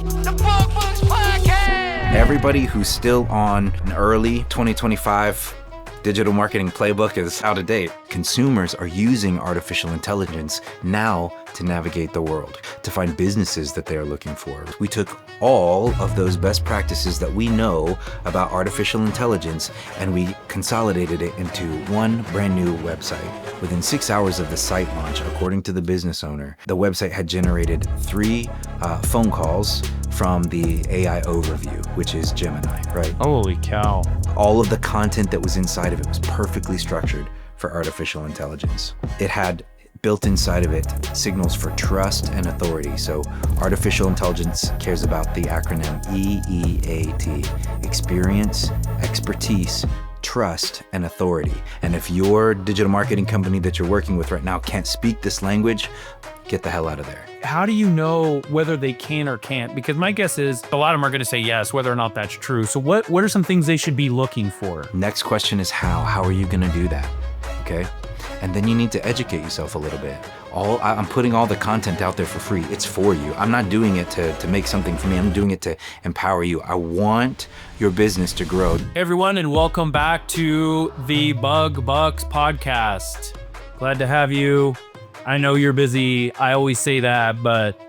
The Bug Books Podcast! Everybody who's still on an early 2025 digital marketing playbook is out of date. Consumers are using artificial intelligence now to navigate the world, to find businesses that they are looking for. We took all of those best practices that we know about artificial intelligence and we consolidated it into one brand new website. Within 6 hours of the site launch, according to the business owner, the website had generated 3 phone calls from the AI overview, which is Gemini, right? Holy cow. All of the content that was inside of it was perfectly structured for artificial intelligence. It had built inside of it signals for trust and authority. So artificial intelligence cares about the acronym EEAT: experience, expertise, trust, and authority. And if your digital marketing company that you're working with right now can't speak this language, get the hell out of there. How do you know whether they can or can't? Because my guess is a lot of them are going to say yes, whether or not that's true. So what are some things they should be looking for? Next question is how? How are you going to do that? Okay. And then you need to educate yourself a little bit. I'm putting all the content out there for free. It's for you. I'm not doing it to make something for me. I'm doing it to empower you. I want your business to grow. Hey everyone, and welcome back to the Bug Bucks podcast. Glad to have you. I know you're busy. I always say that, but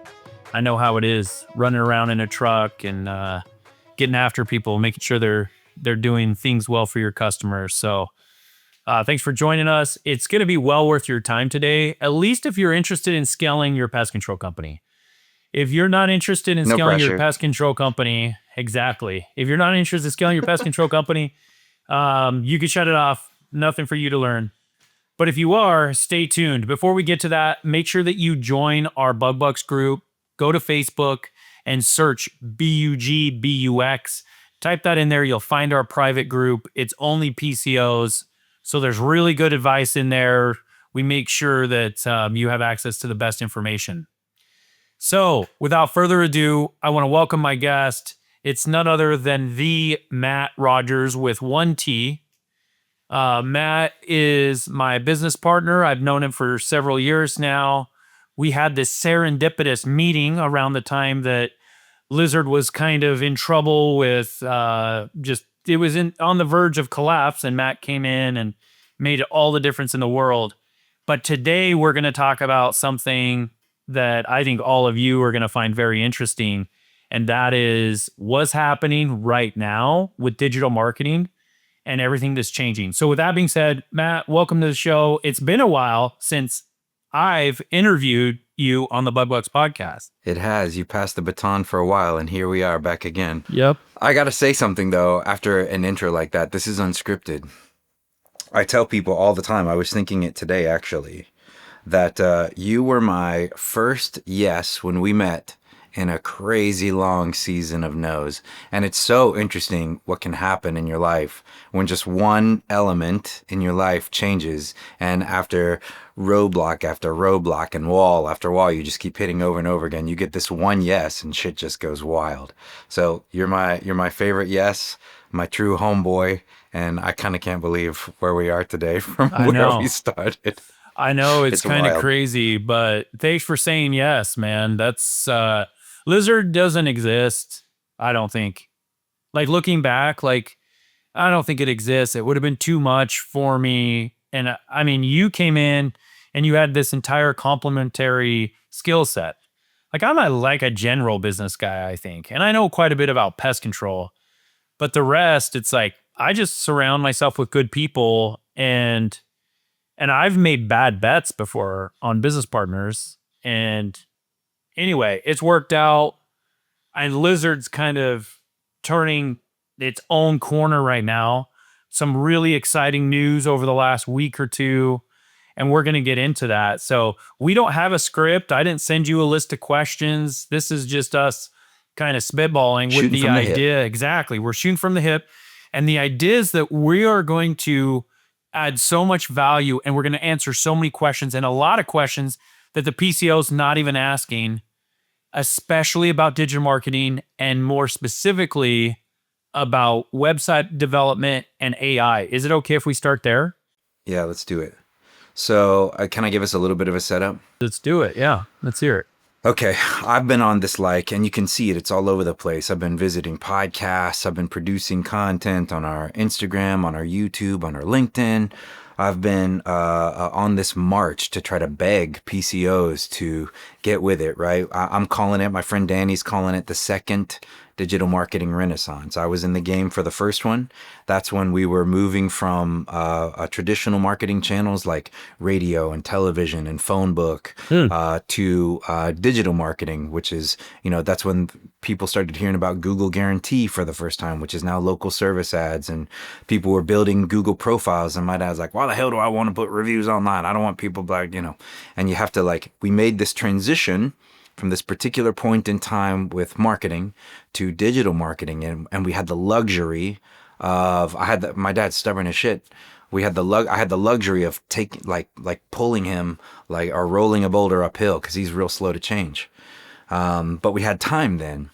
I know how it is running around in a truck and getting after people, making sure they're doing things well for your customers. So thanks for joining us. It's going to be well worth your time today, at least if you're interested in scaling your pest control company. If you're not interested in scaling your pest control company, exactly. If you're not interested in scaling your pest control company, you can shut it off. Nothing for you to learn. But if you are, stay tuned. Before we get to that, make sure that you join our Bug Bucks group. Go to Facebook and search BUGBUX. Type that in there. You'll find our private group. It's only PCOs. So there's really good advice in there. We make sure that you have access to the best information. So without further ado, I want to welcome my guest. It's none other than the Matt Rogers with 1T. Matt is my business partner. I've known him for several years now. We had this serendipitous meeting around the time that Lizard was kind of in trouble with it was on the verge of collapse, and Matt came in and made all the difference in the world. But today we're going to talk about something that I think all of you are going to find very interesting, and that is what's happening right now with digital marketing and everything that's changing. So with that being said, Matt, welcome to the show. It's been a while since I've interviewed you on the Bug Bucks podcast. It has. You passed the baton for a while, and here we are back again. Yep. I got to say something, though, after an intro like that. This is unscripted. I tell people all the time, I was thinking it today, actually, that you were my first yes when we met in a crazy long season of no's. And it's so interesting what can happen in your life when just one element in your life changes, and after roadblock after roadblock and wall after wall, you just keep hitting over and over again. You get this one yes and shit just goes wild. So you're my favorite yes, my true homeboy, and I kind of can't believe where we are today from where we started. I know it's kind of crazy, but thanks for saying yes, man. That's Lizard doesn't exist, I don't think. Like looking back, I don't think it exists. It would have been too much for me. And I mean, you came in and you had this entire complementary skill set. Like I'm a general business guy, I think. And I know quite a bit about pest control, but the rest, it's like, I just surround myself with good people, and I've made bad bets before on business partners. And anyway, it's worked out, and Lizard's kind of turning its own corner right now. Some really exciting news over the last week or two, and we're going to get into that. So we don't have a script. I didn't send you a list of questions. This is just us kind of spitballing with the idea. Exactly. We're shooting from the hip. And the idea is that we are going to add so much value, and we're going to answer so many questions, and a lot of questions that the PCO is not even asking, especially about digital marketing, and more specifically about website development and AI. Is it okay if we start there? Yeah, let's do it. So can I give us a little bit of a setup? Let's do it. Yeah, let's hear it. Okay, I've been on this and you can see it, it's all over the place. I've been visiting podcasts, I've been producing content on our Instagram, on our YouTube, on our LinkedIn. I've been on this march to try to beg PCOs to get with it, right? I'm calling it, my friend Danny's calling it the second digital marketing renaissance. I was in the game for the first one. That's when we were moving from traditional marketing channels like radio and television and phone book to digital marketing, which is, that's when people started hearing about Google Guarantee for the first time, which is now local service ads. And people were building Google profiles. And my dad's like, why the hell do I want to put reviews online? I don't want people and you have to we made this transition from this particular point in time with marketing to digital marketing. And we had the luxury of, my dad's stubborn as shit. I had the luxury of taking, pulling him, or rolling a boulder uphill, because he's real slow to change. But we had time then.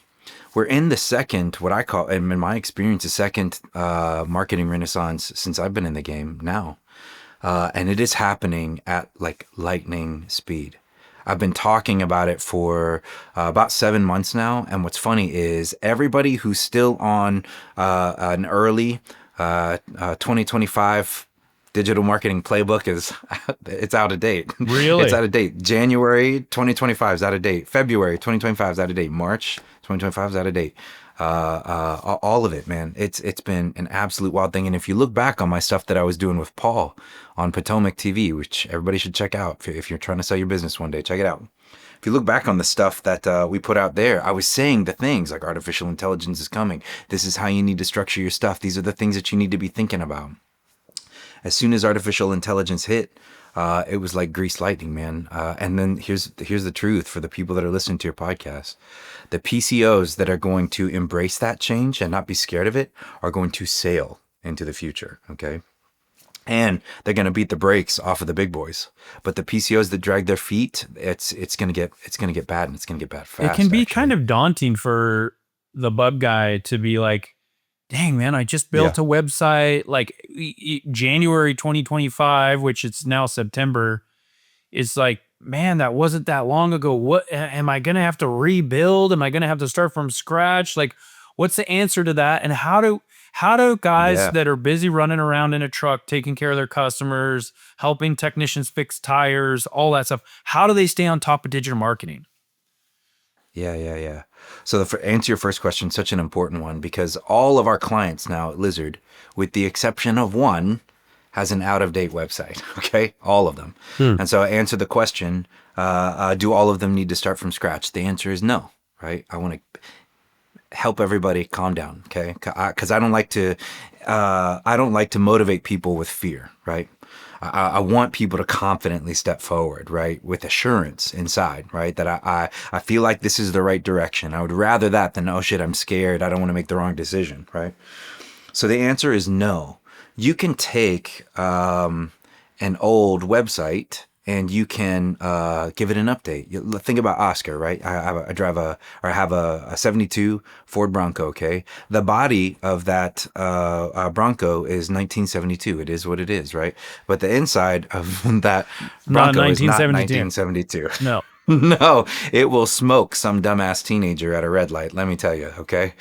We're in the second, what I call, in my experience, the second marketing renaissance since I've been in the game now. And it is happening at lightning speed. I've been talking about it for about 7 months now. And what's funny is everybody who's still on an early 2025 digital marketing playbook it's out of date. Really? It's out of date. January 2025 is out of date. February 2025 is out of date. March 2025 is out of date. All of it, man. It's been an absolute wild thing. And if you look back on my stuff that I was doing with Paul on Potomac TV, which everybody should check out if you're trying to sell your business one day, check it out. If you look back on the stuff that we put out there, I was saying the things like artificial intelligence is coming. This is how you need to structure your stuff. These are the things that you need to be thinking about. As soon as artificial intelligence hit, it was like greased lightning, man. And then here's the truth for the people that are listening to your podcast. The PCOs that are going to embrace that change and not be scared of it are going to sail into the future, okay? And they're going to beat the brakes off of the big boys. But the PCOs that drag their feet, it's going to get bad, and it's going to get bad fast. It can be kind of daunting for the bub guy to be like, dang, man, I just built a website January 2025, which it's now September. It's like, man, that wasn't that long ago. What am I going to have to rebuild? Am I going to have to start from scratch? What's the answer to that? And how do guys that are busy running around in a truck, taking care of their customers, helping technicians fix tires, all that stuff, how do they stay on top of digital marketing? Yeah. So answer your first question, such an important one, because all of our clients now at Lizard, with the exception of one, has an out-of-date website, okay? All of them. And so answer the question, do all of them need to start from scratch? The answer is no, right? I want to help everybody calm down, okay? Because I don't like to motivate people with fear, right? I want people to confidently step forward, right? With assurance inside, right? That I feel like this is the right direction. I would rather that than, oh shit, I'm scared. I don't want to make the wrong decision, right? So the answer is no. You can take an old website and you can give it an update. Think about Oscar, right? I have a 72 Ford Bronco, okay? The body of that Bronco is 1972. It is what it is, right? But the inside of that Bronco is not 1972. No. No, it will smoke some dumbass teenager at a red light, let me tell you, okay?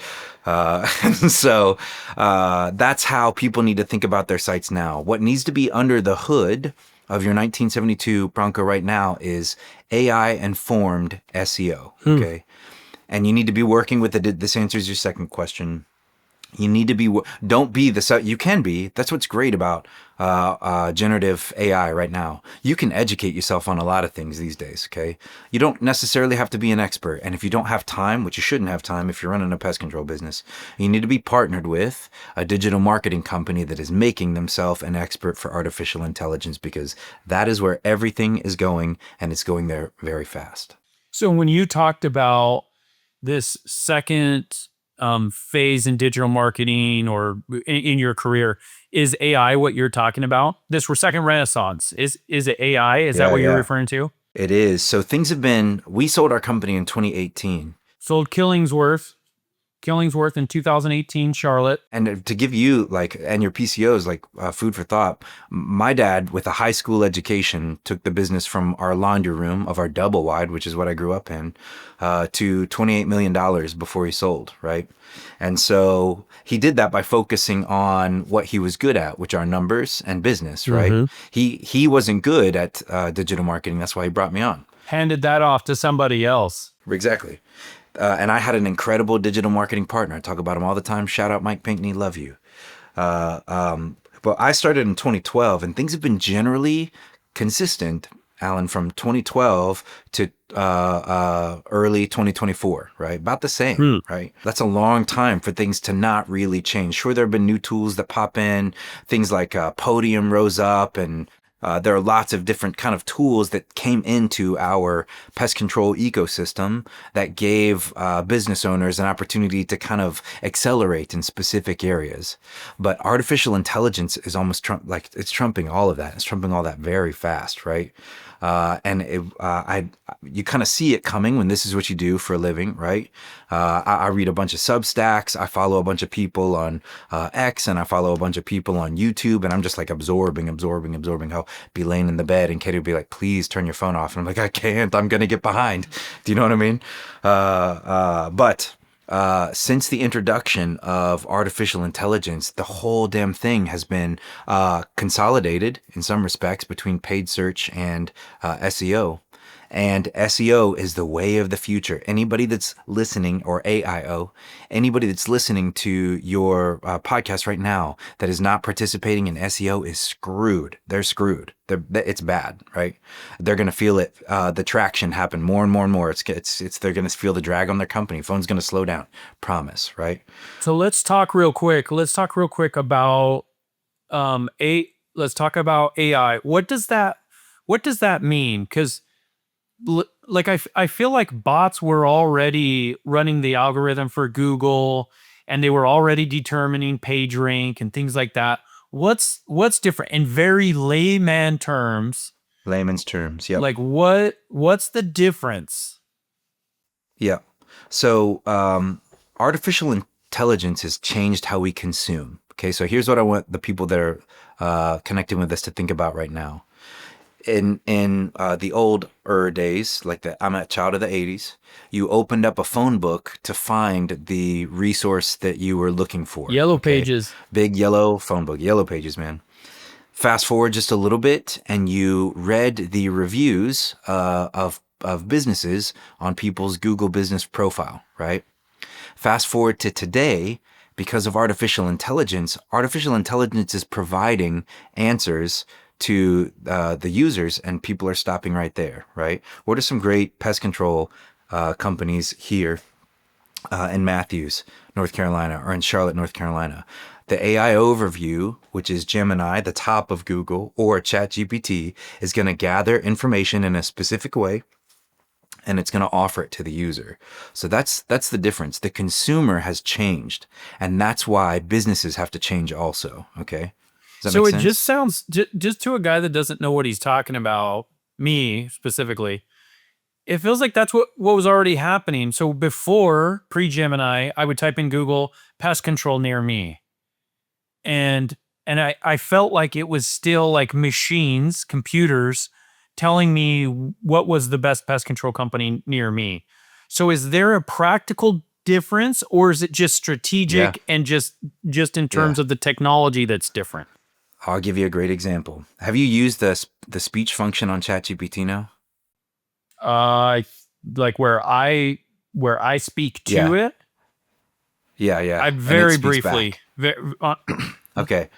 So that's how people need to think about their sites now. What needs to be under the hood of your 1972 Bronco right now is AI-informed SEO, okay? And you need to be working with this answers your second question. You need to be, don't be you can be, that's what's great about generative AI right now. You can educate yourself on a lot of things these days, okay? You don't necessarily have to be an expert. And if you don't have time, which you shouldn't have time if you're running a pest control business, you need to be partnered with a digital marketing company that is making themselves an expert for artificial intelligence, because that is where everything is going, and it's going there very fast. So when you talked about this second phase in digital marketing or in your career, is AI what you're talking about? This second renaissance, is it AI? Is that what you're referring to? It is. So things have been, we sold our company in 2018. Sold Killingsworth Killingsworth in 2018, Charlotte. And to give you and your PCOs food for thought, my dad with a high school education took the business from our laundry room of our double wide, which is what I grew up in, to $28 million before he sold, right? And so he did that by focusing on what he was good at, which are numbers and business, right? He wasn't good at digital marketing. That's why he brought me on. Handed that off to somebody else. Exactly. And I had an incredible digital marketing partner. I talk about him all the time. Shout out Mike Pinkney. Love you. But I started in 2012, and things have been generally consistent, Alan, from 2012 to early 2024, right? About the same, right? That's a long time for things to not really change. Sure, there have been new tools that pop in. Things like Podium rose up, and there are lots of different kind of tools that came into our pest control ecosystem that gave business owners an opportunity to kind of accelerate in specific areas. But artificial intelligence is almost it's trumping all of that. It's trumping all that very fast, right? You kind of see it coming when this is what you do for a living, right? I read a bunch of Substacks. I follow a bunch of people on X, and I follow a bunch of people on YouTube, and I'm just like absorbing. I'll be laying in the bed, and Katie would be like, "Please turn your phone off," and I'm like, "I can't. I'm gonna get behind." Do you know what I mean? But since the introduction of artificial intelligence, the whole damn thing has been consolidated in some respects between paid search and SEO. And SEO is the way of the future. Anybody that's listening, or AIO, anybody that's listening to your podcast right now that is not participating in SEO is screwed. They're screwed. It's bad, right? They're going to feel it. The traction happen more and more and more. They're going to feel the drag on their company. Phone's going to slow down. Promise, right? So let's talk real quick. About let's talk about AI. What does that mean? Because I feel like bots were already running the algorithm for Google, and they were already determining page rank and things like that. What's different in very layman's terms? Yeah. Like what's the difference? Yeah. So artificial intelligence has changed how we consume. Okay, so here's what I want the people that are connecting with us to think about right now. In the older days, I'm a child of the 80s, you opened up a phone book to find the resource that you were looking for. Yellow Pages. Big yellow phone book. Yellow Pages, man. Fast forward just a little bit, and you read the reviews of businesses on people's Google business profile, right? Fast forward to today, because of artificial intelligence is providing answers to the users, and people are stopping right there, right? What are some great pest control companies here in Matthews, North Carolina, or in Charlotte, North Carolina? The AI overview, which is Gemini, the top of Google, or ChatGPT, is going to gather information in a specific way, and it's going to offer it to the user. So that's the difference. The consumer has changed, and that's why businesses have to change also, okay? So it just sounds, just to a guy that doesn't know what he's talking about, me specifically, it feels like that's what was already happening. So before, pre-Gemini, I would type in Google pest control near me. And I felt like it was still like machines, computers, telling me what was the best pest control company near me. So is there a practical difference, or is it just strategic and just in terms of the technology that's different? I'll give you a great example. Have you used the speech function on ChatGPT now? Like where I speak to it. Yeah. I very briefly. Okay.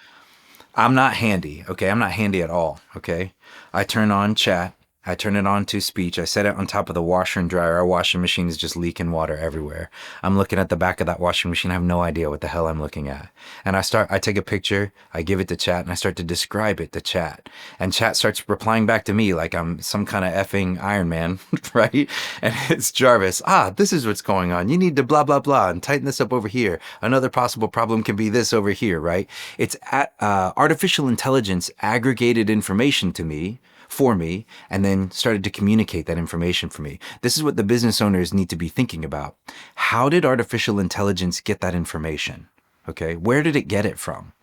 I'm not handy. Okay. I'm not handy at all. Okay. I turn on chat. I turn it on to speech. I set it on top of the washer and dryer. Our washing machine is just leaking water everywhere. I'm looking at the back of that washing machine. I have no idea what the hell I'm looking at. And I take a picture, I give it to chat, and I start to describe it to chat. And chat starts replying back to me like I'm some kind of effing Iron Man, right? And it's Jarvis. This is what's going on. You need to blah, blah, blah, and tighten this up over here. Another possible problem can be this over here, right? It's artificial intelligence aggregated information to me for me and then started to communicate that information for me. This is what the business owners need to be thinking about. How did artificial intelligence get that information? Okay, where did it get it from?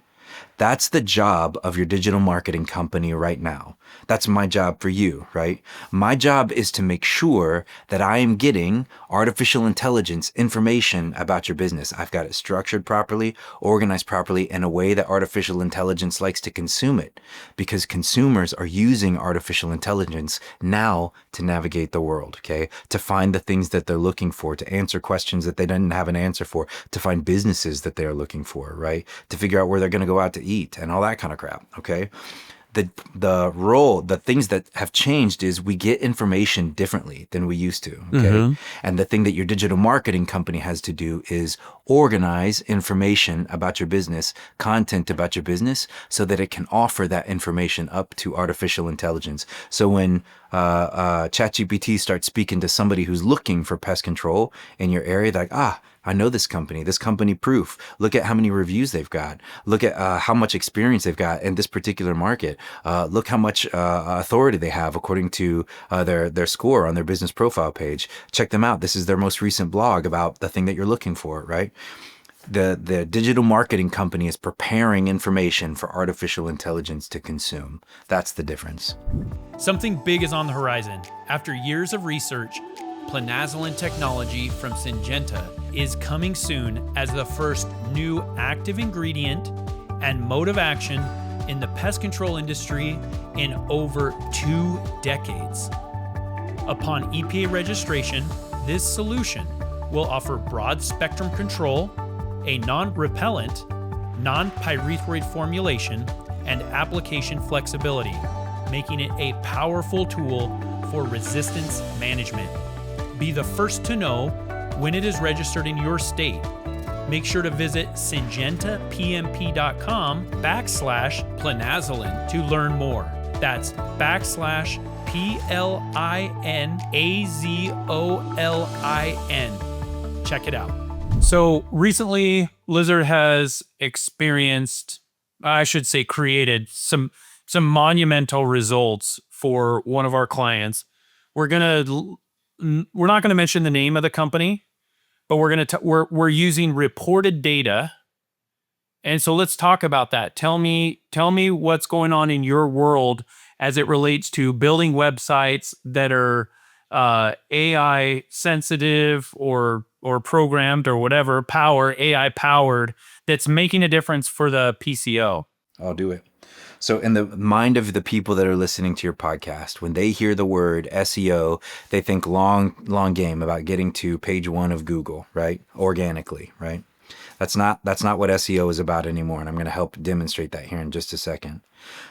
That's the job of your digital marketing company right now. That's my job for you, right? My job is to make sure that I am getting artificial intelligence information about your business. I've got it structured properly, organized properly in a way that artificial intelligence likes to consume it, because consumers are using artificial intelligence now to navigate the world, okay? To find the things that they're looking for, to answer questions that they didn't have an answer for, to find businesses that they're looking for, right? To figure out where they're going to go out to eat and all that kind of crap, okay? The things that have changed is we get information differently than we used to, okay? And the thing that your digital marketing company has to do is organize information about your business, content about your business, so that it can offer that information up to artificial intelligence. So when ChatGPT starts speaking to somebody who's looking for pest control in your area, they're like, I know this company proof. Look at how many reviews they've got. Look at how much experience they've got in this particular market. Look how much authority they have according to their score on their business profile page. Check them out. This is their most recent blog about the thing that you're looking for, right? The digital marketing company is preparing information for artificial intelligence to consume. That's the difference. Something big is on the horizon. After years of research, Planazoline technology from Syngenta is coming soon as the first new active ingredient and mode of action in the pest control industry in over 2 decades. Upon EPA registration, this solution will offer broad spectrum control, a non-repellent, non-pyrethroid formulation, and application flexibility, making it a powerful tool for resistance management. Be the first to know when it is registered in your state. Make sure to visit syngentapmp.com/planazoline to learn more. That's /PLINAZOLIN. Check it out. So recently, Lizard has created some monumental results for one of our clients. We're not going to mention the name of the company, but we're using reported data. And so let's talk about that. Tell me what's going on in your world as it relates to building websites that are AI sensitive or programmed or whatever, AI powered, that's making a difference for the PCO. I'll do it. So in the mind of the people that are listening to your podcast, when they hear the word SEO, they think long game about getting to page 1 of Google, right? Organically, right? That's not what SEO is about anymore. And I'm going to help demonstrate that here in just a second.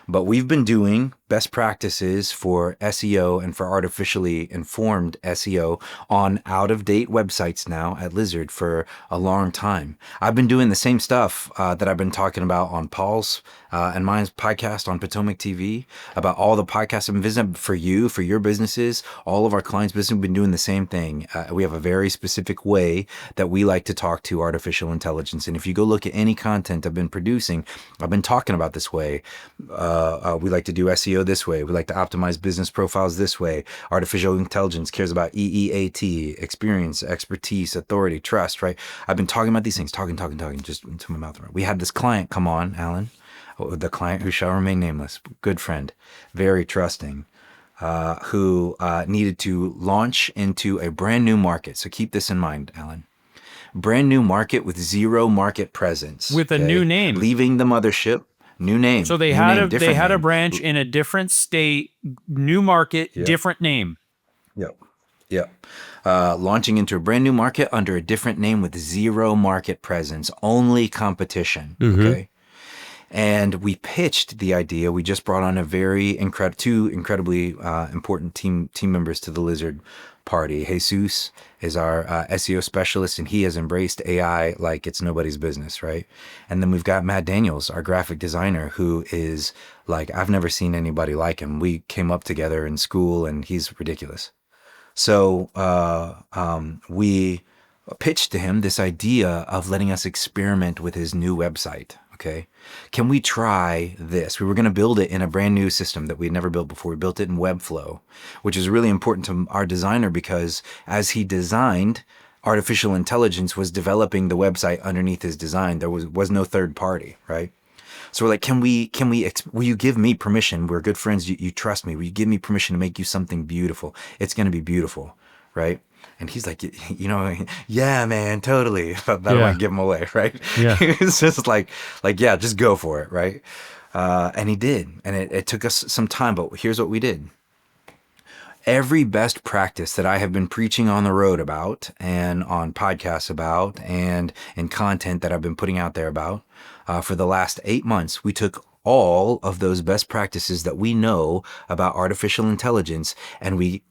But we've been doing best practices for SEO and for artificially informed SEO on out-of-date websites now at Lizard for a long time. I've been doing the same stuff that I've been talking about on Paul's and mine's podcast on Potomac TV, about all the podcasts I've been visiting for you, for your businesses, all of our clients' business. We've been doing the same thing. We have a very specific way that we like to talk to artificial intelligence. And if you go look at any content I've been producing, I've been talking about this way. We like to do SEO this way. We like to optimize business profiles this way. Artificial intelligence cares about EEAT, experience, expertise, authority, trust, right? I've been talking about these things, talking, just into my mouth. We had this client come on, Alan, the client who shall remain nameless, good friend, very trusting, who needed to launch into a brand new market. So keep this in mind, Alan. Brand new market with zero market presence. With a new name. Leaving the mothership. New name. So they had a branch in a different state, new market, yep. Different name. Yep. Launching into a brand new market under a different name with zero market presence, only competition. Mm-hmm. Okay. And we pitched the idea. We just brought on two incredibly important team members to the Lizard party. Jesus is our SEO specialist, and he has embraced AI like it's nobody's business, right? And then we've got Matt Daniels, our graphic designer, who is like, I've never seen anybody like him. We came up together in school, and he's ridiculous. So we pitched to him this idea of letting us experiment with his new website. Okay. Can we try this? We were going to build it in a brand new system that we had never built before. We built it in Webflow, which is really important to our designer because as he designed, artificial intelligence was developing the website underneath his design. There was no third party, right? So we're like, will you give me permission? We're good friends. You trust me. Will you give me permission to make you something beautiful? It's going to be beautiful, right? And he's like, yeah, man, totally. But I don't want to give him away, right? Yeah. He was just like, yeah, just go for it, right? And he did. And it took us some time, but here's what we did. Every best practice that I have been preaching on the road about and on podcasts about and in content that I've been putting out there about for the last 8 months, we took all of those best practices that we know about artificial intelligence and we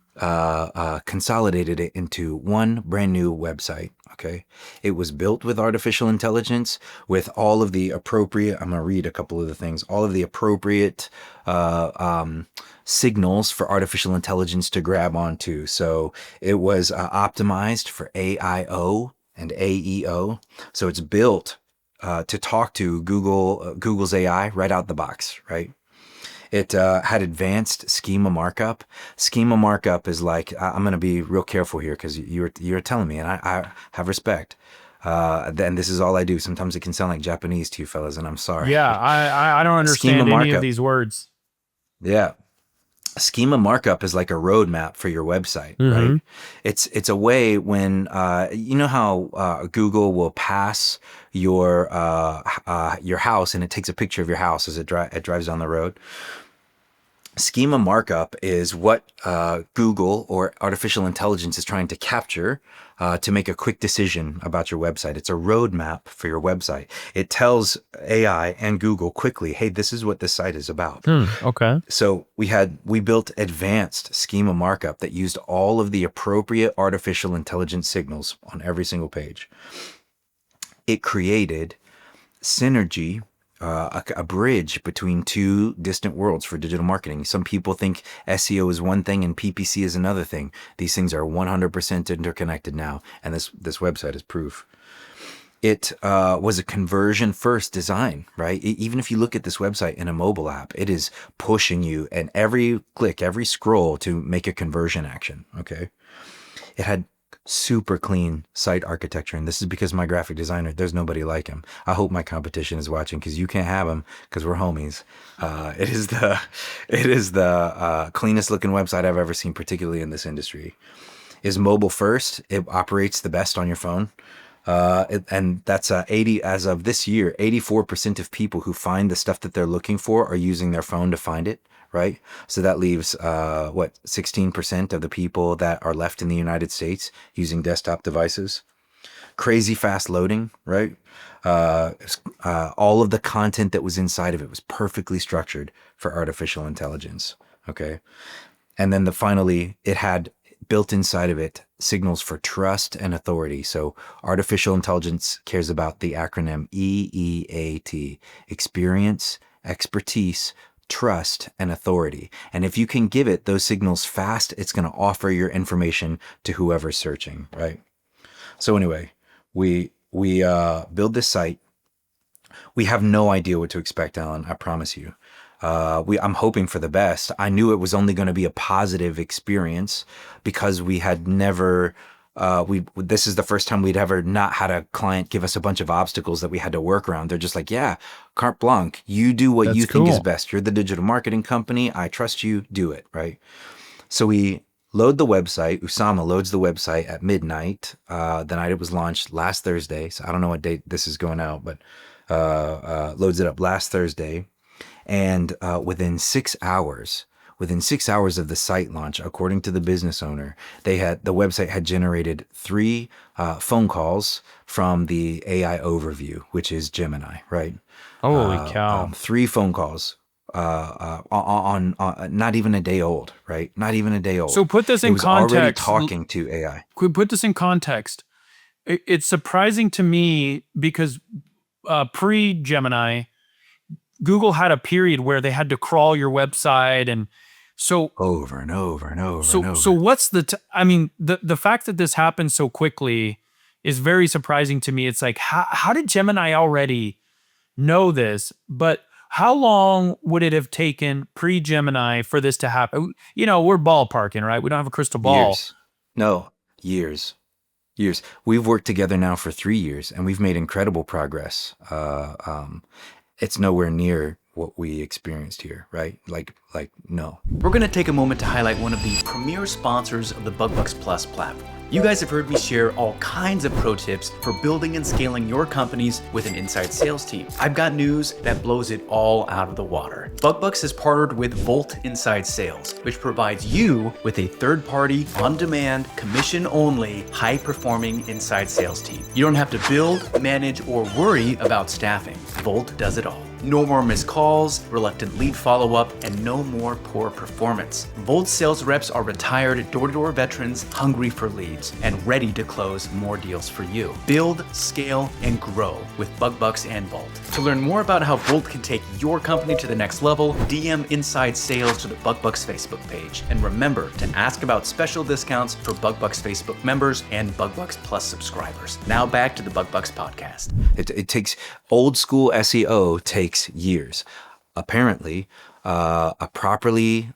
consolidated it into one brand new website. Okay. It was built with artificial intelligence with all of the appropriate, I'm going to read a couple of the things, all of the appropriate signals for artificial intelligence to grab onto. So it was optimized for AIO and AEO. So it's built to talk to Google's AI right out the box, right? It had advanced schema markup. Schema markup is like, I'm going to be real careful here because you're telling me, and I have respect. Then this is all I do. Sometimes it can sound like Japanese to you fellas, and I'm sorry. Yeah, I don't understand any of these words. Yeah. Schema markup is like a roadmap for your website, right? It's a way when you know how Google will pass your house and it takes a picture of your house as it drives down the road. Schema markup is what Google or artificial intelligence is trying to capture to make a quick decision about your website. It's a roadmap for your website. It tells AI and Google quickly, hey, this is what this site is about. Okay. So we built advanced schema markup that used all of the appropriate artificial intelligence signals on every single page. It created synergy, a bridge between two distant worlds for digital marketing. Some people think SEO is one thing and PPC is another thing. These things are 100% interconnected now, and this website is proof. It was a conversion first design, right? Even if you look at this website in a mobile app, it is pushing you and every click, every scroll to make a conversion action, okay? It had super clean site architecture, and this is because my graphic designer, there's nobody like him. I hope my competition is watching because you can't have him because we're homies. It is the cleanest looking website I've ever seen, particularly in this industry. Is mobile first. It operates the best on your phone. And that's 80 as of this year, 84% of people who find the stuff that they're looking for are using their phone to find it, right? So that leaves 16% of the people that are left in the United States using desktop devices. Crazy fast loading, right? All of the content that was inside of it was perfectly structured for artificial intelligence, okay? And then finally, it had built inside of it signals for trust and authority. So artificial intelligence cares about the acronym EEAT: experience, expertise, trust, and authority. And if you can give it those signals fast, it's going to offer your information to whoever's searching, right? So anyway, we build this site. We have no idea what to expect, Alan. I promise you. I'm hoping for the best. I knew it was only going to be a positive experience because we had never, this is the first time we'd ever not had a client give us a bunch of obstacles that we had to work around. They're just like, yeah, carte blanche, you do what you think is best. You're the digital marketing company. I trust you, do it, right? So we load the website. Usama loads the website at midnight, the night it was launched last Thursday. So I don't know what date this is going out, but loads it up last Thursday. And within 6 hours of the site launch, according to the business owner, the website had generated 3 phone calls from the AI overview, which is Gemini, right? Holy cow! 3 phone calls on not even a day old, right? Not even a day old. So put this in context. It was already talking to AI. Put this in context. It's surprising to me because pre-Gemini, Google had a period where they had to crawl your website, and so over and over and over. So what's the fact that this happened so quickly is very surprising to me. It's like, how did Gemini already know this, but how long would it have taken pre-Gemini for this to happen? You know, we're ballparking, right? We don't have a crystal ball. Years. No, years. Years. We've worked together now for 3 years, and we've made incredible progress. It's nowhere near what we experienced here, right? No. We're going to take a moment to highlight one of the premier sponsors of the BugBucks Plus platform. You guys have heard me share all kinds of pro tips for building and scaling your companies with an inside sales team. I've got news that blows it all out of the water. BugBucks has partnered with Volt Inside Sales, which provides you with a third-party, on-demand, commission-only, high-performing inside sales team. You don't have to build, manage, or worry about staffing. Volt does it all. No more missed calls, reluctant lead follow-up, and no more poor performance. Volt sales reps are retired door-to-door veterans hungry for leads and ready to close more deals for you. Build, scale, and grow with BugBucks and Volt. To learn more about how Volt can take your company to the next level, DM Inside Sales to the BugBucks Facebook page. And remember to ask about special discounts for BugBucks Facebook members and BugBucks Plus subscribers. Now back to the BugBucks podcast. It takes old school SEO takes years. Apparently, a properly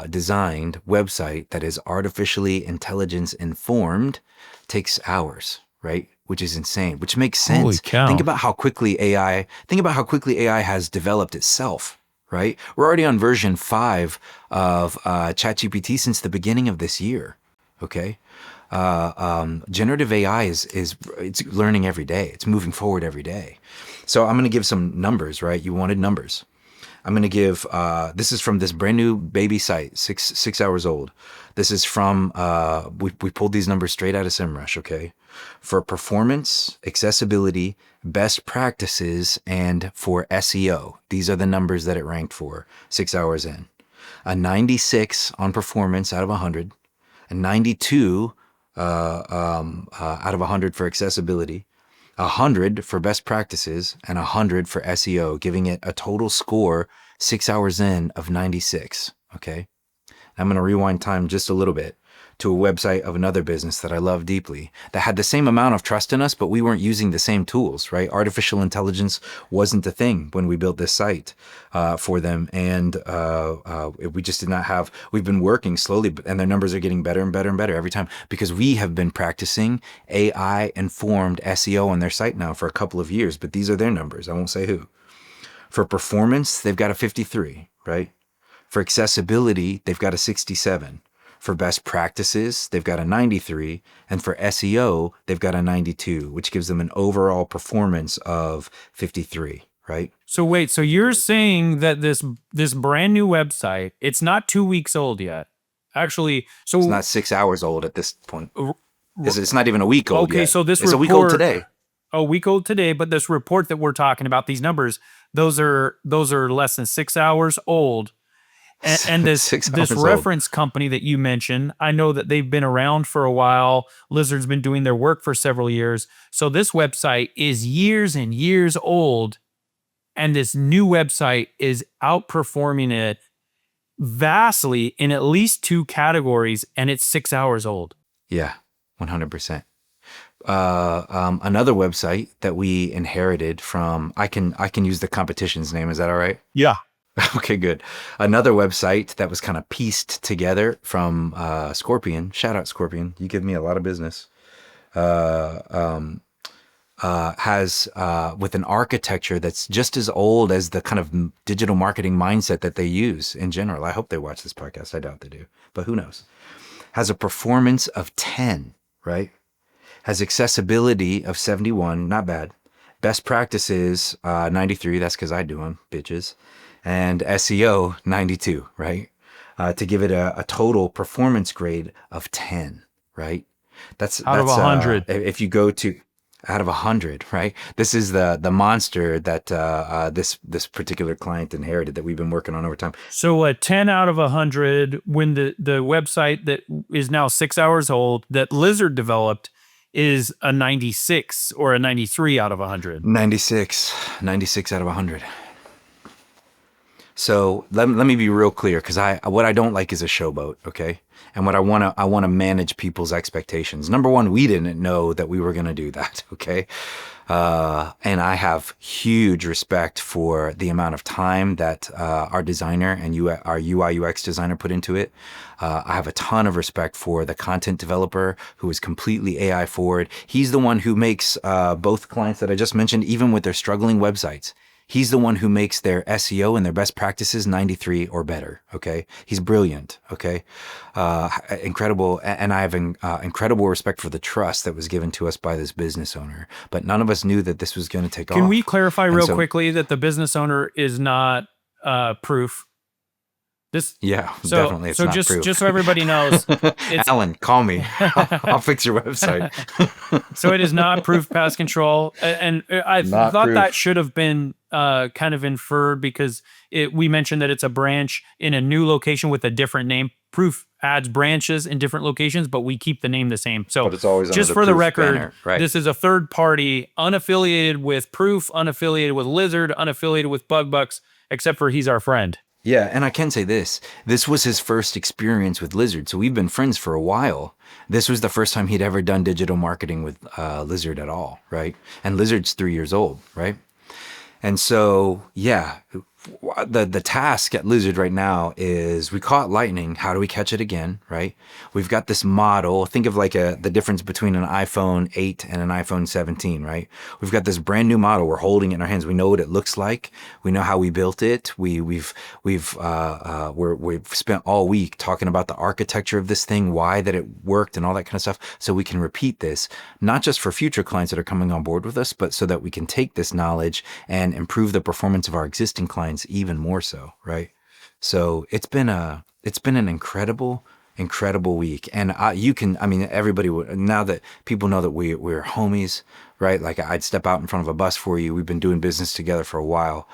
designed website that is artificially intelligence informed takes hours, right? Which is insane, which makes sense. Holy cow. Think about how quickly AI has developed itself, right? We're already on version 5 of ChatGPT since the beginning of this year. Okay. Generative AI it's learning every day. It's moving forward every day. So I'm going to give some numbers, right? You wanted numbers. I'm going to give, this is from this brand new baby site, six hours old. This is from, we pulled these numbers straight out of SEMrush, okay? For performance, accessibility, best practices, and for SEO. These are the numbers that it ranked for 6 hours in. A 96 on performance out of 100, a 92 out of 100 for accessibility, 100 for best practices, and 100 for SEO, giving it a total score 6 hours in of 96. Okay. I'm going to rewind time just a little bit to a website of another business that I love deeply that had the same amount of trust in us, but we weren't using the same tools, right? Artificial intelligence wasn't the thing when we built this site for them. And we just did not have, we've been working slowly, and their numbers are getting better and better and better every time because we have been practicing AI informed SEO on their site now for a couple of years, but these are their numbers. I won't say who. For performance, they've got a 53, right? For accessibility, they've got a 67. For best practices, they've got a 93, and for SEO, they've got a 92, which gives them an overall performance of 53, right? So wait, so you're saying that this brand new website, it's not 2 weeks old yet. Actually, so It's not 6 hours old at this point. It's not even a week old okay, yet. so this it's report, a week old today. A week old today, but this report that we're talking about, these numbers, those are less than 6 hours old. And this reference company that you mentioned, I know that they've been around for a while. Lizard's been doing their work for several years. So this website is years and years old, and this new website is outperforming it vastly in at least 2 categories, and it's 6 hours old. Yeah, 100%. Another website that we inherited from, I can use the competition's name. Is that all right? Yeah. Okay, good. Another website that was kind of pieced together from Scorpion. Shout out Scorpion. You give me a lot of business. Has with an architecture that's just as old as the kind of digital marketing mindset that they use in general. I hope they watch this podcast. I doubt they do, but who knows? Has a performance of 10, right? Has accessibility of 71, not bad. Best practices, 93. That's because I do them, bitches. And SEO 92, right? To give it a total performance grade of 10, right? That's out of 100. If you go to out of 100, right? This is the monster that this particular client inherited that we've been working on over time. So a 10 out of 100 when the website that is now 6 hours old that Lizard developed is a 96 or a 93 out of 100. 96 out of 100. So let me be real clear, because what I don't like is a showboat, okay? And what I want to manage people's expectations. Number one, we didn't know that we were going to do that, okay? And I have huge respect for the amount of time that our designer and our UI UX designer put into it. I have a ton of respect for the content developer who is completely AI forward. He's the one who makes both clients that I just mentioned, even with their struggling websites. He's the one who makes their SEO and their best practices 93 or better. Okay. He's brilliant. Okay. Incredible. And I have incredible respect for the trust that was given to us by this business owner. But none of us knew that this was going to take off. Can we clarify real quickly that the business owner is not proof? Definitely. It's not proof. Just so everybody knows, it's Alan, call me. I'll fix your website. So it is not proof pest control, and I Not thought proof. that should have been kind of inferred because we mentioned that it's a branch in a new location with a different name. Proof adds branches in different locations, but we keep the name the same. So But it's always under just the for the Proof record, banner, right. this is a third party, unaffiliated with Proof, unaffiliated with Lizard, unaffiliated with BugBucks, except for he's our friend. Yeah, and I can say this. This was his first experience with Lizard, so we've been friends for a while. This was the first time he'd ever done digital marketing with Lizard at all, right? And Lizard's 3 years old, right? And so, yeah, the task at Lizard right now is we caught lightning. How do we catch it again, right? We've got this model. Think of like the difference between an iPhone 8 and an iPhone 17, right? We've got this brand new model. We're holding it in our hands. We know what it looks like. We know how we built it. We've spent all week talking about the architecture of this thing, why that it worked, and all that kind of stuff, so we can repeat this, not just for future clients that are coming on board with us, but so that we can take this knowledge and improve the performance of our existing clients even more so, right? So it's been an incredible week. And everybody would, now that people know that we're homies, right? Like I'd step out in front of a bus for you. We've been doing business together for a while.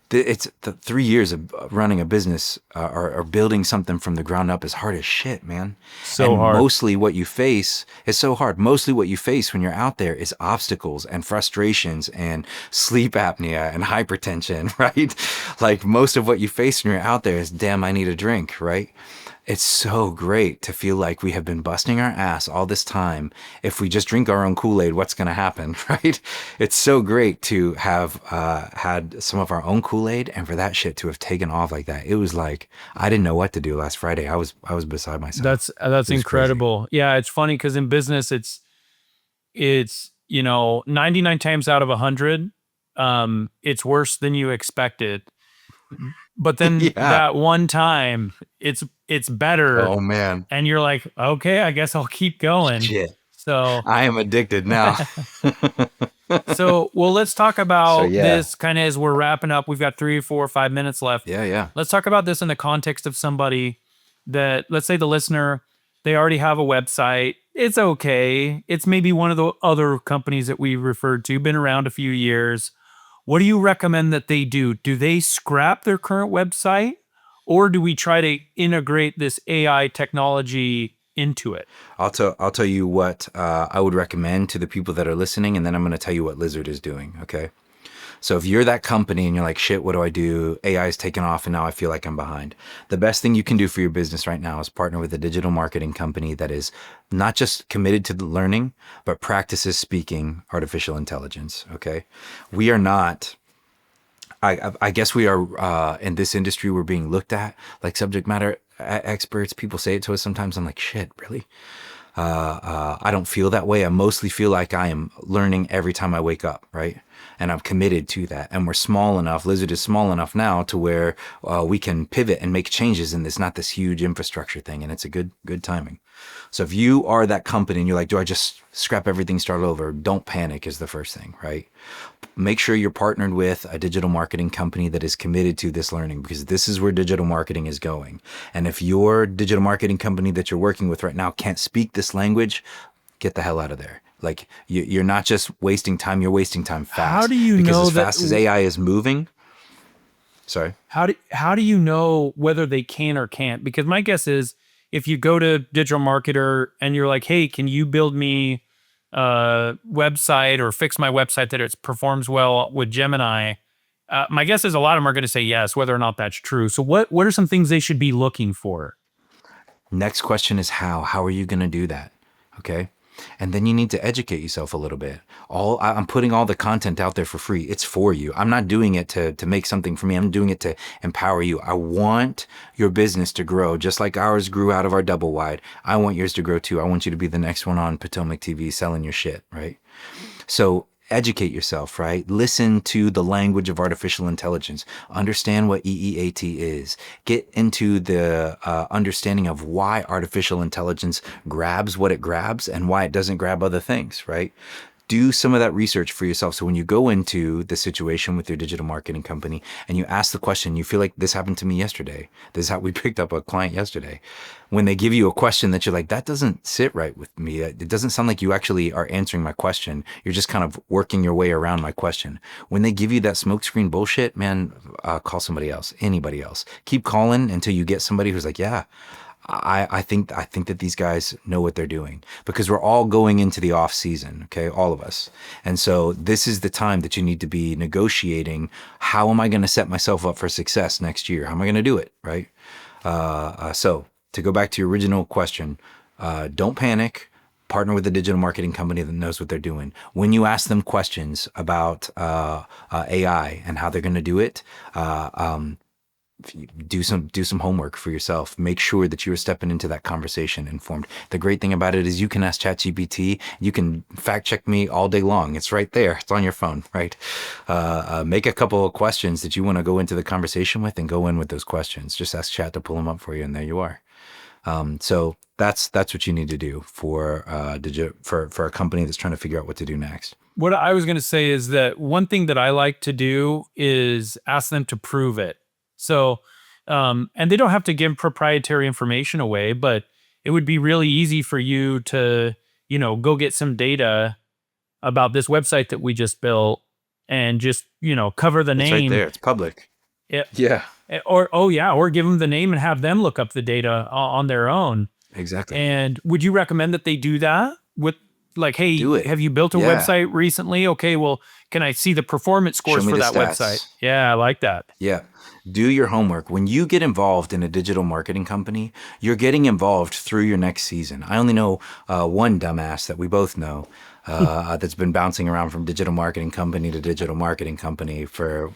It's the 3 years of running a business or building something from the ground up is hard as shit, man. So hard. Mostly what you face is so hard. Mostly what you face when you're out there is obstacles and frustrations and sleep apnea and hypertension, right? Like most of what you face when you're out there is, damn, I need a drink, right? It's so great to feel like we have been busting our ass all this time. If we just drink our own Kool-Aid, what's going to happen, right? It's so great to have had some of our own Kool-Aid and for that shit to have taken off like that. It was like, I didn't know what to do last Friday. I was beside myself. That's incredible. Crazy. Yeah, it's funny because in business, it's 99 times out of 100, it's worse than you expected. But then that one time, it's better. Oh man! And you're like, okay, I guess I'll keep going. Shit. So I am addicted now. Well, let's talk about this kind of as we're wrapping up. We've got 3, 4, 5 minutes left. Yeah. Let's talk about this in the context of somebody that, let's say the listener, they already have a website. It's okay. It's maybe one of the other companies that we referred to, been around a few years. What do you recommend that they do? Do they scrap their current website, or do we try to integrate this AI technology into it? I'll tell you what I would recommend to the people that are listening, and then I'm going to tell you what Lizard is doing, okay? So if you're that company and you're like, shit, what do I do? AI is taking off and now I feel like I'm behind. The best thing you can do for your business right now is partner with a digital marketing company that is not just committed to the learning, but practices speaking artificial intelligence, okay? We are not... I guess we are, in this industry, we're being looked at like subject matter experts. People say it to us sometimes. I'm like, shit, really? I don't feel that way. I mostly feel like I am learning every time I wake up, right? And I'm committed to that. And we're small enough, Lizard is small enough now to where we can pivot and make changes in this, not this huge infrastructure thing. And it's a good timing. So if you are that company and you're like, do I just scrap everything, start over? Don't panic is the first thing, right? Make sure you're partnered with a digital marketing company that is committed to this learning, because this is where digital marketing is going. And if your digital marketing company that you're working with right now can't speak this language, get the hell out of there. Like you're not just wasting time, you're wasting time fast. How do you know as that fast as AI is moving? Sorry. How do you know whether they can or can't? Because my guess is if you go to digital marketer and you're like, hey, can you build me a website or fix my website that it performs well with Gemini? My guess is a lot of them are going to say yes, whether or not that's true. So what are some things they should be looking for? Next question is how. How are you going to do that? Okay. And then you need to educate yourself a little bit. I'm putting all the content out there for free. It's for you. I'm not doing it to make something for me. I'm doing it to empower you. I want your business to grow just like ours grew out of our double wide. I want yours to grow too. I want you to be the next one on Potomac TV selling your shit, right? So educate yourself, right? Listen to the language of artificial intelligence. Understand what EEAT is. Get into the understanding of why artificial intelligence grabs what it grabs and why it doesn't grab other things, right? Do some of that research for yourself. So when you go into the situation with your digital marketing company and you ask the question, you feel like this happened to me yesterday. This is how we picked up a client yesterday. When they give you a question that you're like, that doesn't sit right with me. It doesn't sound like you actually are answering my question. You're just kind of working your way around my question. When they give you that smokescreen bullshit, man, call somebody else, anybody else. Keep calling until you get somebody who's like, yeah, I think that these guys know what they're doing, because we're all going into the off season, okay, all of us. And so this is the time that you need to be negotiating. How am I going to set myself up for success next year? How am I going to do it, right? So to go back to your original question, don't panic. Partner with a digital marketing company that knows what they're doing. When you ask them questions about AI and how they're going to do it, do some homework for yourself. Make sure that you're stepping into that conversation informed. The great thing about it is you can ask ChatGPT. You can fact check me all day long. It's right there. It's on your phone, right? Make a couple of questions that you want to go into the conversation with, and go in with those questions. Just ask Chat to pull them up for you, and there you are. So that's what you need to do for a company that's trying to figure out what to do next. What I was going to say is that one thing that I like to do is ask them to prove it. So, and they don't have to give proprietary information away, but it would be really easy for you to, go get some data about this website that we just built and just, cover the name. It's right there. It's public. Yeah. Or give them the name and have them look up the data on their own. Exactly. And would you recommend that they do that with, like, hey, have you built a website recently? Okay, well, can I see the performance scores for that website? Yeah, I like that. Yeah. Do your homework. When you get involved in a digital marketing company, you're getting involved through your next season. I only know one dumbass that we both know that's been bouncing around from digital marketing company to digital marketing company for,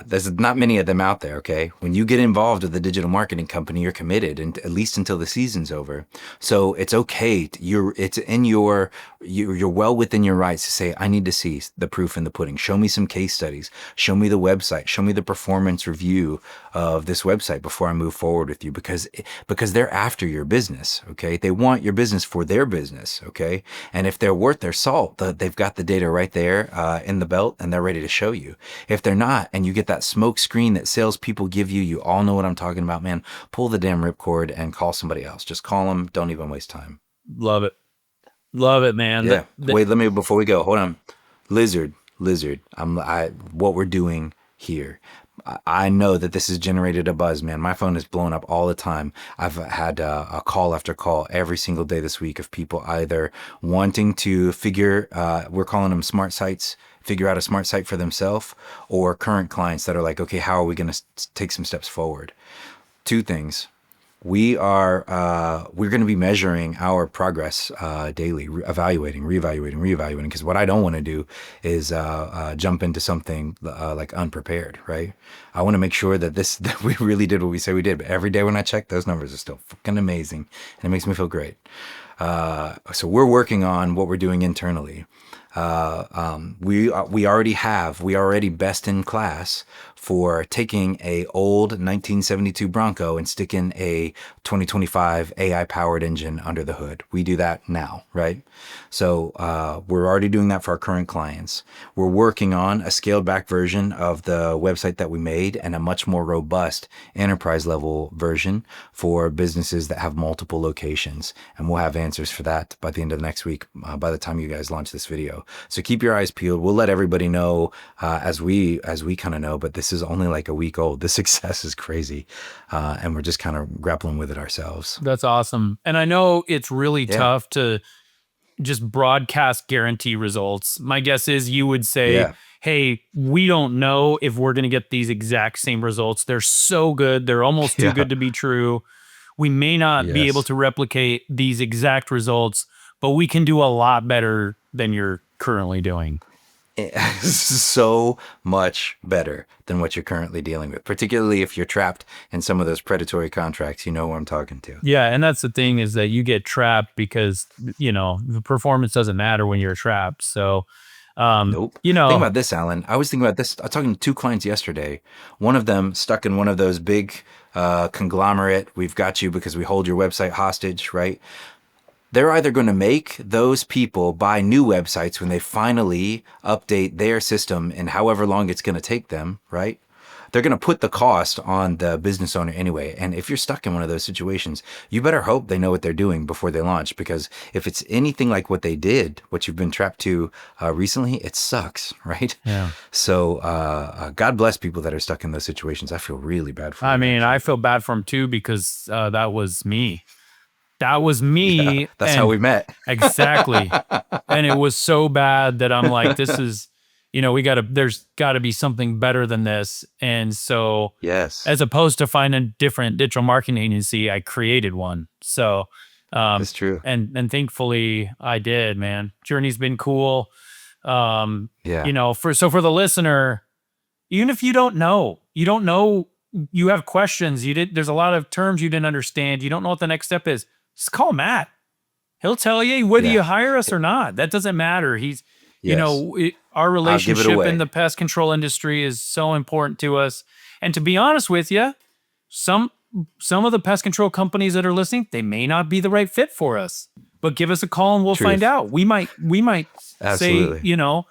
there's not many of them out there, okay? When you get involved with the digital marketing company, you're committed, and at least until the season's over. So it's okay. You're well within your rights to say, I need to see the proof in the pudding. Show me some case studies. Show me the website. Show me the performance review of this website before I move forward with you, because they're after your business, okay? They want your business for their business, okay? And if they're worth their salt, they've got the data right there in the belt, and they're ready to show you. If they're not, and you get that smoke screen that salespeople give you, you all know what I'm talking about, man. Pull the damn ripcord and call somebody else. Just call them. Don't even waste time. Love it. Love it, man. Yeah. Wait, let me, before we go, hold on. Lizard. What we're doing here. I know that this has generated a buzz, man. My phone is blowing up all the time. I've had a call after call every single day this week of people either wanting to we're calling them smart sites, figure out a smart site for themselves, or current clients that are like, okay, how are we going to take some steps forward? Two things. We're going to be measuring our progress daily, reevaluating. Because what I don't want to do is jump into something like unprepared, right? I want to make sure that we really did what we say we did. But every day when I check, those numbers are still fucking amazing, and it makes me feel great. So we're working on what we're doing internally. We already best in class for taking a old 1972 Bronco and sticking a 2025 AI powered engine under the hood. We do that now, right? So we're already doing that for our current clients. We're working on a scaled back version of the website that we made, and a much more robust enterprise level version for businesses that have multiple locations. And we'll have answers for that by the end of next week, by the time you guys launch this video. So keep your eyes peeled. We'll let everybody know as we kind of know, but this is only like a week old. The success is crazy. And we're just kind of grappling with it ourselves. That's awesome. And I know it's really tough to just broadcast guarantee results. My guess is you would say, Yeah. hey, we don't know if we're going to get these exact same results. They're so good. They're almost too Yeah. good to be true. We may not be Yes. able to replicate these exact results, but we can do a lot better than you're currently doing. So much better than what you're currently dealing with, particularly if you're trapped in some of those predatory contracts. You know who I'm talking to. Yeah, and that's the thing is that you get trapped because, the performance doesn't matter when you're trapped. So, Nope. Think about this, Alan. I was thinking about this. I was talking to 2 clients yesterday. One of them stuck in one of those big conglomerate. We've got you because we hold your website hostage, right? They're either going to make those people buy new websites when they finally update their system and however long it's going to take them, right? They're going to put the cost on the business owner anyway. And if you're stuck in one of those situations, you better hope they know what they're doing before they launch, because if it's anything like what they did, what you've been trapped to recently, it sucks, right? Yeah. So God bless people that are stuck in those situations. I feel really bad for them. I mean, I feel bad for him too because that was me. That was me. Yeah, that's how we met. Exactly. And it was so bad that I'm like, this is, there's got to be something better than this. And so, Yes, as opposed to finding a different digital marketing agency, I created one. So, that's true. and thankfully I did, man. Journey's been cool. Yeah. For the listener, even if you don't know, you have questions, there's a lot of terms you didn't understand. You don't know what the next step is. Just call Matt. He'll tell you whether Yeah. you hire us or not. That doesn't matter. He's, Yes. our relationship away. in the pest control industry is so important to us. And to be honest with you, some of the pest control companies that are listening, they may not be the right fit for us. But give us a call and we'll Truth. find out. We might Absolutely. say,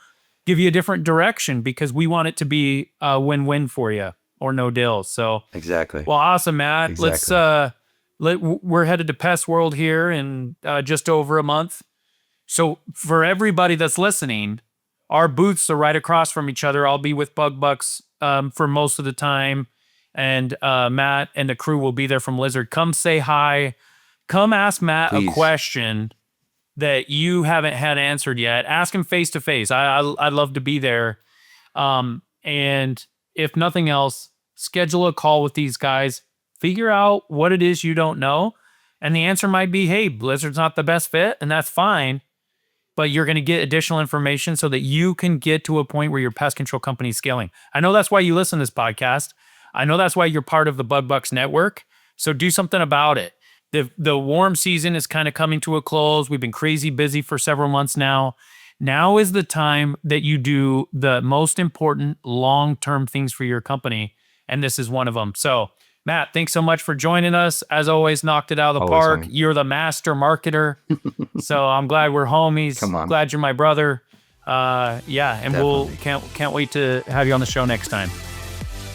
give you a different direction because we want it to be a win-win for you or no deal. So Exactly. well, awesome, Matt. Exactly. We're headed to Pest World here in just over a month. So for everybody that's listening, our booths are right across from each other. I'll be with Bug Bucks for most of the time, and Matt and the crew will be there from Lizard. Come say hi. Come ask Matt Please. a question that you haven't had answered yet. Ask him face to face. I'd love to be there. And if nothing else, schedule a call with these guys. Figure out what it is you don't know. And the answer might be, hey, Blizzard's not the best fit, and that's fine. But you're going to get additional information so that you can get to a point where your pest control company is scaling. I know that's why you listen to this podcast. I know that's why you're part of the Bug Bucks network. So do something about it. The warm season is kind of coming to a close. We've been crazy busy for several months now. Now is the time that you do the most important long-term things for your company. And this is one of them. So Matt, thanks so much for joining us. As always, knocked it out of the Always, park. homie. You're the master marketer. So I'm glad we're homies. Come on. Glad you're my brother. And Definitely. we'll can't wait to have you on the show next time.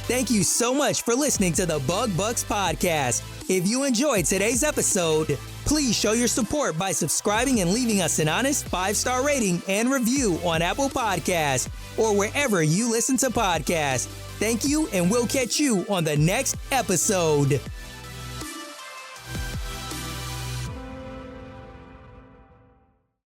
Thank you so much for listening to the Bug Bucks podcast. If you enjoyed today's episode, please show your support by subscribing and leaving us an honest 5-star rating and review on Apple Podcasts or wherever you listen to podcasts. Thank you, and we'll catch you on the next episode.